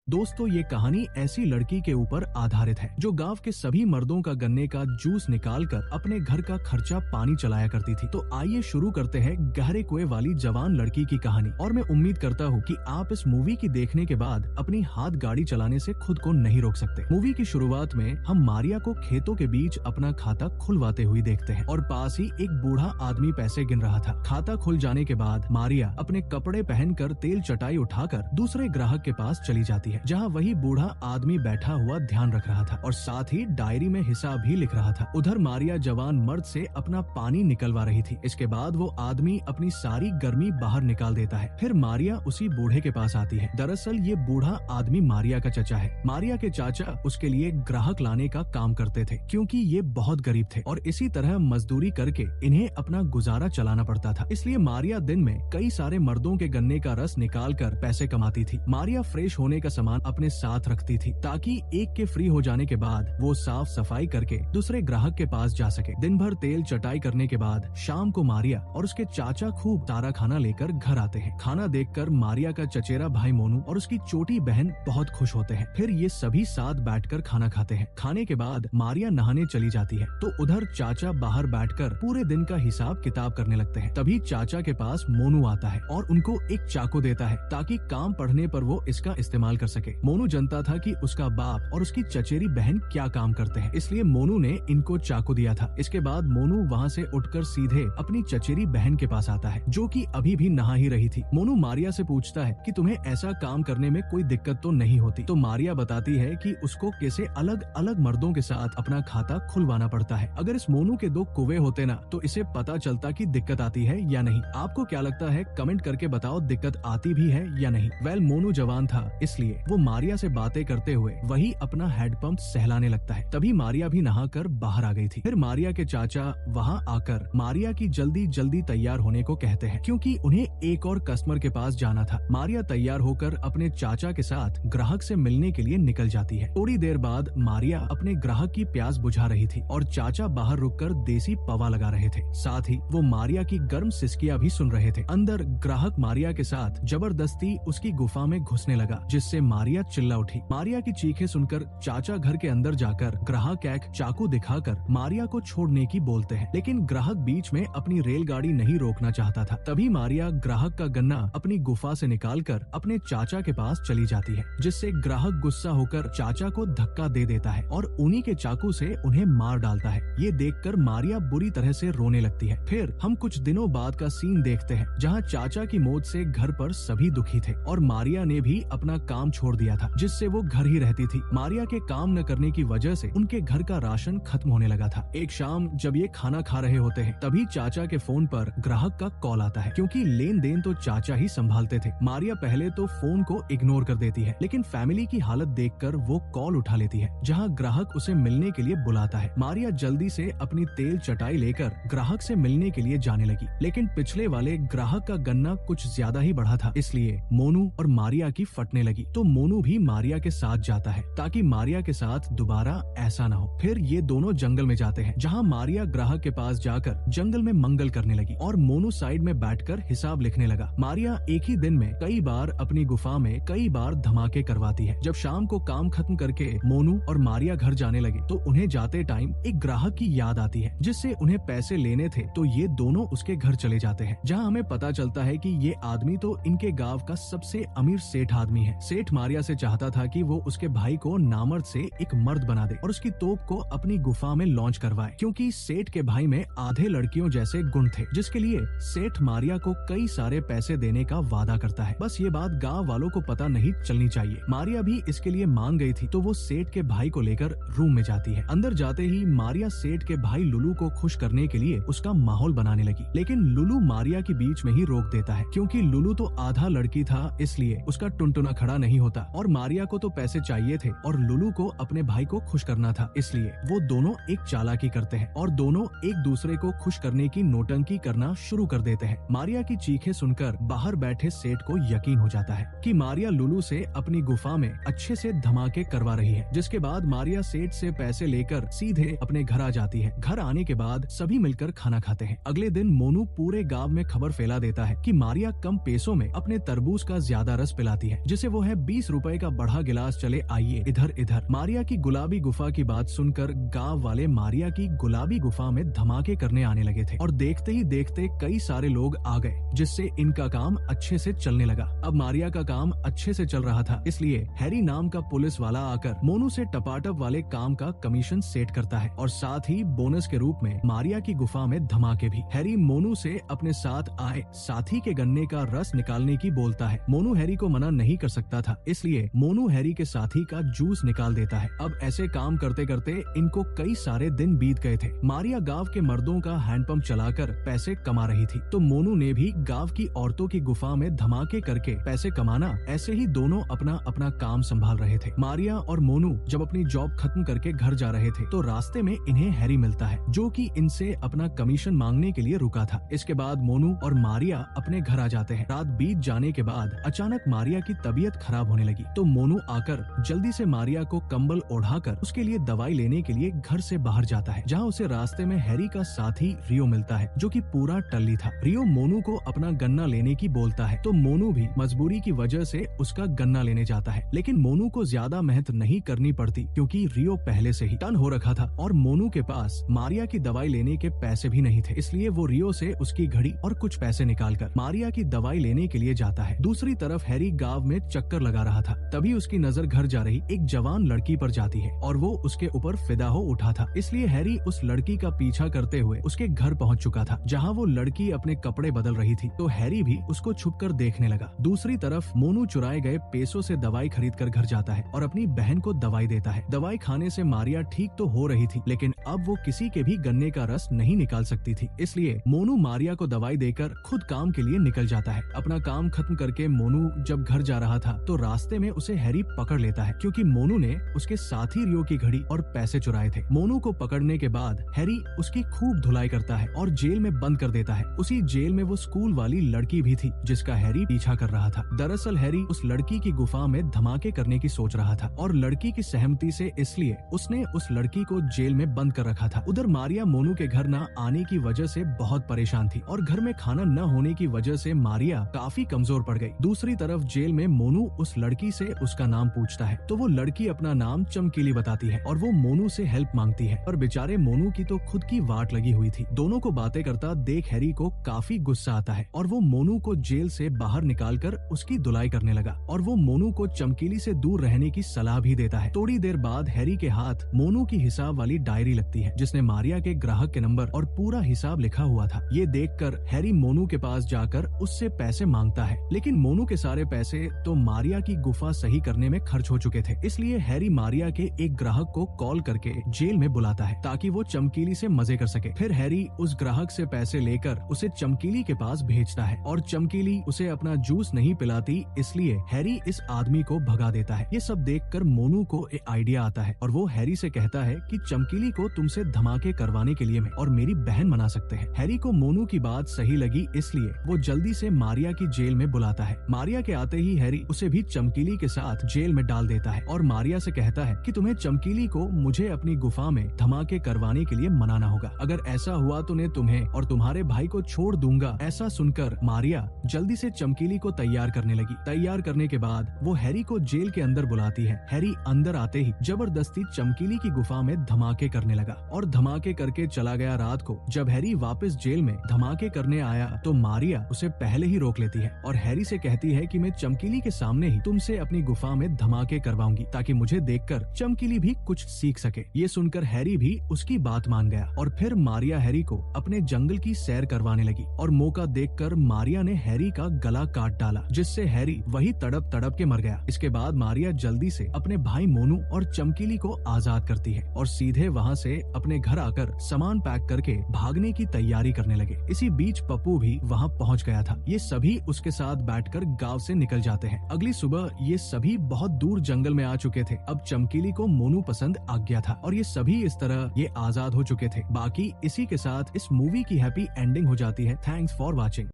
दोस्तों, ये कहानी ऐसी लड़की के ऊपर आधारित है जो गांव के सभी मर्दों का गन्ने का जूस निकालकर अपने घर का खर्चा पानी चलाया करती थी। तो आइए शुरू करते हैं गहरे कुएं वाली जवान लड़की की कहानी। और मैं उम्मीद करता हूँ कि आप इस मूवी की देखने के बाद अपनी हाथ गाड़ी चलाने से खुद को नहीं रोक सकते। मूवी की शुरुआत में हम मारिया को खेतों के बीच अपना खाता खुलवाते हुए देखते हैं और पास ही एक बूढ़ा आदमी पैसे गिन रहा था। खाता खुल जाने के बाद मारिया अपने कपड़े पहनकर तेल चटाई उठाकर दूसरे ग्राहक के पास चली जाती है, जहां वही बूढ़ा आदमी बैठा हुआ ध्यान रख रहा था और साथ ही डायरी में हिसाब भी लिख रहा था। उधर मारिया जवान मर्द से अपना पानी निकलवा रही थी। इसके बाद वो आदमी अपनी सारी गर्मी बाहर निकाल देता है। फिर मारिया उसी बूढ़े के पास आती है। दरअसल ये बूढ़ा आदमी मारिया का चचा है। मारिया के चाचा उसके लिए ग्राहक लाने का काम करते थे, क्योंकि ये बहुत गरीब थे और इसी तरह मजदूरी करके इन्हें अपना गुजारा चलाना पड़ता था। इसलिए मारिया दिन में कई सारे मर्दों के गन्ने का रस निकाल कर पैसे कमाती थी। मारिया फ्रेश होने का सामान अपने साथ रखती थी ताकि एक के फ्री हो जाने के बाद वो साफ सफाई करके दूसरे ग्राहक के पास जा सके। दिन भर तेल चटाई करने के बाद शाम को मारिया और उसके चाचा खूब सारा खाना लेकर घर आते हैं। खाना देखकर मारिया का चचेरा भाई मोनू और उसकी छोटी बहन बहुत खुश होते हैं। फिर ये सभी साथ बैठकर खाना खाते हैं। खाने के बाद मारिया नहाने चली जाती है तो उधर चाचा बाहर बैठकर पूरे दिन का हिसाब किताब करने लगते हैं। तभी चाचा के पास मोनू आता है और उनको एक चाकू देता है ताकि काम पढ़ने पर वो इसका इस्तेमाल कर सके। मोनू जानता था कि उसका बाप और उसकी चचेरी बहन क्या काम करते हैं, इसलिए मोनू ने इनको चाकू दिया था। इसके बाद मोनू वहाँ से उठकर सीधे अपनी चचेरी बहन के पास आता है, जो कि अभी भी नहा ही रही थी। मोनू मारिया से पूछता है कि तुम्हें ऐसा काम करने में कोई दिक्कत तो नहीं होती। तो मारिया बताती है कि उसको कैसे अलग अलग मर्दों के साथ अपना खाता खुलवाना पड़ता है। अगर इस मोनू के 2 कुएं होते ना तो इसे पता चलता कि दिक्कत आती है या नहीं। आपको क्या लगता है? कमेंट करके बताओ, दिक्कत आती भी है या नहीं। वेल, मोनू जवान था, इसलिए वो मारिया से बातें करते हुए वही अपना हैंडपंप सहलाने लगता है। तभी मारिया भी नहाकर बाहर आ गई थी। फिर मारिया के चाचा वहाँ आकर मारिया की जल्दी जल्दी तैयार होने को कहते हैं, क्योंकि उन्हें एक और कस्टमर के पास जाना था। मारिया तैयार होकर अपने चाचा के साथ ग्राहक से मिलने के लिए निकल जाती है। थोड़ी देर बाद मारिया अपने ग्राहक की प्यास बुझा रही थी और चाचा बाहर रुककर देसी पवा लगा रहे थे। साथ ही वो मारिया की गर्म सिसकियां भी सुन रहे थे। अंदर ग्राहक मारिया के साथ जबरदस्ती उसकी गुफा में घुसने लगा, जिससे मारिया चिल्ला उठी। मारिया की चीखें सुनकर चाचा घर के अंदर जाकर ग्राहक एक चाकू दिखाकर मारिया को छोड़ने की बोलते हैं, लेकिन ग्राहक बीच में अपनी रेलगाड़ी नहीं रोकना चाहता था। तभी मारिया ग्राहक का गन्ना अपनी गुफा से निकालकर अपने चाचा के पास चली जाती है, जिससे ग्राहक गुस्सा होकर चाचा को धक्का दे देता है और उन्हीं के चाकू से उन्हें मार डालता है। ये देखकर मारिया बुरी तरह से रोने लगती है। फिर हम कुछ दिनों बाद का सीन देखते हैं, जहाँ चाचा की मौत से घर पर सभी दुखी थे और मारिया ने भी अपना काम छोड़ दिया था, जिससे वो घर ही रहती थी। मारिया के काम न करने की वजह से उनके घर का राशन खत्म होने लगा था। एक शाम जब ये खाना खा रहे होते हैं, तभी चाचा के फोन पर ग्राहक का कॉल आता है, क्योंकि लेन देन तो चाचा ही संभालते थे। मारिया पहले तो फोन को इग्नोर कर देती है, लेकिन फैमिली की हालत देखकर वो कॉल उठा लेती है, जहाँ ग्राहक उसे मिलने के लिए बुलाता है। मारिया जल्दी से अपनी तेल चटाई लेकर ग्राहक से मिलने के लिए जाने लगी, लेकिन पिछले वाले ग्राहक का गन्ना कुछ ज्यादा ही बढ़ा था, इसलिए मोनू और मारिया की फटने लगी। तो मोनू भी मारिया के साथ जाता है ताकि मारिया के साथ दोबारा ऐसा न हो। फिर ये दोनों जंगल में जाते हैं, जहाँ मारिया ग्राहक के पास जाकर जंगल में मंगल करने लगी और मोनू साइड में बैठकर हिसाब लिखने लगा। मारिया एक ही दिन में कई बार अपनी गुफा में कई बार धमाके करवाती है। जब शाम को काम खत्म करके मोनू और मारिया घर जाने लगे तो उन्हें जाते टाइम एक ग्राहक की याद आती है, जिससे उन्हें पैसे लेने थे। तो ये दोनों उसके घर चले जाते हैं, जहाँ हमें पता चलता है कि ये आदमी तो इनके गांव का सबसे अमीर सेठ आदमी है। सेठ मारिया से चाहता था कि वो उसके भाई को नामर्द से एक मर्द बना दे और उसकी तोप को अपनी गुफा में लॉन्च करवाए, क्योंकि सेठ के भाई में आधे लड़कियों जैसे गुण थे, जिसके लिए सेठ मारिया को कई सारे पैसे देने का वादा करता है। बस ये बात गांव वालों को पता नहीं चलनी चाहिए। मारिया भी इसके लिए मान गई थी, तो वो सेठ के भाई को लेकर रूम में जाती है। अंदर जाते ही मारिया सेठ के भाई लुलू को खुश करने के लिए उसका माहौल बनाने लगी, लेकिन लुलू मारिया के बीच में ही रोक देता है, क्योंकि लुलू तो आधा लड़की था, इसलिए उसका टुनटुना खड़ा नहीं होता और मारिया को तो पैसे चाहिए थे और लुलू को अपने भाई को खुश करना था, इसलिए वो दोनों एक चालाकी करते हैं और दोनों एक दूसरे को खुश करने की नौटंकी करना शुरू कर देते हैं। मारिया की चीखें सुनकर बाहर बैठे सेठ को यकीन हो जाता है कि मारिया लुलू से अपनी गुफा में अच्छे से धमाके करवा रही है, जिसके बाद मारिया सेठ से पैसे लेकर सीधे अपने घर आ जाती है। घर आने के बाद सभी मिलकर खाना खाते हैं। अगले दिन मोनू पूरे गाँव में खबर फैला देता है कि मारिया कम पैसों में अपने तरबूज का ज्यादा रस पिलाती है, जिसे वो है 20 रुपए का बड़ा गिलास चले आइए इधर इधर। मारिया की गुलाबी गुफा की बात सुनकर गांव वाले मारिया की गुलाबी गुफा में धमाके करने आने लगे थे और देखते ही देखते कई सारे लोग आ गए, जिससे इनका काम अच्छे से चलने लगा। अब मारिया का काम अच्छे से चल रहा था, इसलिए हैरी नाम का पुलिस वाला आकर मोनू से टपाटप वाले काम का कमीशन सेट करता है और साथ ही बोनस के रूप में मारिया की गुफा में धमाके भी। हैरी मोनू से अपने साथ आए साथी के गन्ने का रस निकालने की बोलता है। मोनू हैरी को मना नहीं कर सकता था, इसलिए मोनू हैरी के साथी का जूस निकाल देता है। अब ऐसे काम करते करते इनको कई सारे दिन बीत गए थे। मारिया गांव के मर्दों का हैंडपंप चलाकर पैसे कमा रही थी, तो मोनू ने भी गांव की औरतों की गुफा में धमाके करके पैसे कमाना। ऐसे ही दोनों अपना अपना काम संभाल रहे थे। मारिया और मोनू जब अपनी जॉब खत्म करके घर जा रहे थे तो रास्ते में इन्हें हैरी मिलता है, जो कि इनसे अपना कमीशन मांगने के लिए रुका था। इसके बाद मोनू और मारिया अपने घर आ जाते हैं। रात बीत जाने के बाद अचानक मारिया की तबीयत खराब होने लगी, तो मोनू आकर जल्दी से मारिया को कंबल ओढ़ाकर उसके लिए दवाई लेने के लिए घर से बाहर जाता है, जहाँ उसे रास्ते में हैरी का साथी रियो मिलता है, जो कि पूरा टल्ली था। रियो मोनू को अपना गन्ना लेने की बोलता है, तो मोनू भी मजबूरी की वजह से उसका गन्ना लेने जाता है। लेकिन मोनू को ज्यादा मेहनत नहीं करनी पड़ती, क्योंकि रियो पहले से ही टन हो रखा था और मोनू के पास मारिया की दवाई लेने के पैसे भी नहीं थे, इसलिए वो रियो से उसकी घड़ी और कुछ पैसे निकालकर मारिया की दवाई लेने के लिए जाता है। दूसरी तरफ हैरी गांव में चक्कर लगा रहा था, तभी उसकी नजर घर जा रही एक जवान लड़की पर जाती है और वो उसके ऊपर फिदा हो उठा था, इसलिए हैरी उस लड़की का पीछा करते हुए उसके घर पहुंच चुका था, जहां वो लड़की अपने कपड़े बदल रही थी। तो हैरी भी उसको छुपकर देखने लगा। दूसरी तरफ मोनू चुराए गए पैसों से दवाई खरीद कर घर जाता है और अपनी बहन को दवाई देता है। दवाई खाने से मारिया ठीक तो हो रही थी, लेकिन अब वो किसी के भी गन्ने का रस नहीं निकाल सकती थी, इसलिए मोनू मारिया को दवाई देकर खुद काम के लिए निकल जाता है। अपना काम खत्म करके मोनू जब घर जा रहा था तो रास्ते में उसे हैरी पकड़ लेता है, क्योंकि मोनू ने उसके साथी रियो की घड़ी और पैसे चुराए थे। मोनू को पकड़ने के बाद हैरी उसकी खूब धुलाई करता है और जेल में बंद कर देता है। उसी जेल में वो स्कूल वाली लड़की भी थी, जिसका हैरी पीछा कर रहा था। दरअसल हैरी उस लड़की की गुफा में धमाके करने की सोच रहा था और लड़की की सहमति से, इसलिए उसने उस लड़की को जेल में बंद कर रखा था। उधर मारिया मोनू के घर न आने की वजह से बहुत परेशान थी और घर में खाना न होने की वजह से मारिया काफी कमजोर पड़ गई। दूसरी तरफ जेल में मोनू उस लड़की से उसका नाम पूछता है, तो वो लड़की अपना नाम चमकीली बताती है और वो मोनू से हेल्प मांगती है, पर बेचारे मोनू की तो खुद की वाट लगी हुई थी। दोनों को बातें करता देख हैरी को काफी गुस्सा आता है और वो मोनू को जेल से बाहर निकालकर उसकी धुलाई करने लगा और वो मोनू को चमकीली से दूर रहने की सलाह भी देता है। थोड़ी देर बाद हैरी के हाथ मोनू की हिसाब वाली डायरी लगती है, जिसने मारिया के ग्राहक के नंबर और पूरा हिसाब लिखा हुआ था। ये देखकर हैरी मोनू के पास जाकर उससे पैसे मांगता है, लेकिन मोनू के सारे पैसे तो मारिया की गुफा सही करने में खर्च हो चुके थे, इसलिए हैरी मारिया के एक ग्राहक को कॉल करके जेल में बुलाता है ताकि वो चमकीली से मजे कर सके। फिर हैरी उस ग्राहक से पैसे लेकर उसे चमकीली के पास भेजता है और चमकीली उसे अपना जूस नहीं पिलाती, इसलिए हैरी इस आदमी को भगा देता है। ये सब देखकर मोनू को एक आइडिया आता है और वो हैरी से कहता है कि चमकीली को तुमसे धमाके करवाने के लिए मैं और मेरी बहन मना सकते हैं। हैरी को मोनू की बात सही लगी, इसलिए वो जल्दी से मारिया की जेल में बुलाता है। मारिया के आते ही हैरी उसे भी चमकीली के साथ जेल में डाल देता है और मारिया से कहता है कि तुम्हें चमकीली को मुझे अपनी गुफा में धमाके करवाने के लिए मनाना होगा, अगर ऐसा हुआ तो मैं तुम्हें और तुम्हारे भाई को छोड़ दूंगा। ऐसा सुनकर मारिया जल्दी से चमकीली को तैयार करने लगी। तैयार करने के बाद वो हैरी को जेल के अंदर बुलाती है। हैरी अंदर आते ही जबरदस्ती चमकीली की गुफा में धमाके करने लगा और धमाके करके चला गया। रात को जब हैरी वापस जेल में धमाके करने आया तो मारिया उसे पहले ही रोक लेती है और हैरी से कहती है कि मैं चमकीली के सामने ही तुमसे अपनी गुफा में धमाके करवाऊंगी, ताकि मुझे देखकर चमकीली भी कुछ सीख सके। ये सुनकर हैरी भी उसकी बात मान गया और फिर मारिया हैरी को अपने जंगल की सैर करवाने लगी और मौका देखकर मारिया ने हैरी का गला काट डाला, जिससे हैरी वही तड़प तड़प के मर गया। इसके बाद मारिया जल्दी से अपने भाई मोनू और चमकीली को आजाद करती है और सीधे वहाँ से अपने घर आकर सामान पैक करके भागने की तैयारी करने लगे। इसी बीच पप्पू भी वहाँ पहुँच गया था। ये सभी उसके साथ बैठकर गांव से निकल जाते हैं। अगली सुबह ये सभी बहुत दूर जंगल में आ चुके थे। अब चमकीली को मोनू पसंद आ गया था और ये सभी इस तरह ये आजाद हो चुके थे। बाकी इसी के साथ इस मूवी की हैप्पी एंडिंग हो जाती है। Thanks for watching.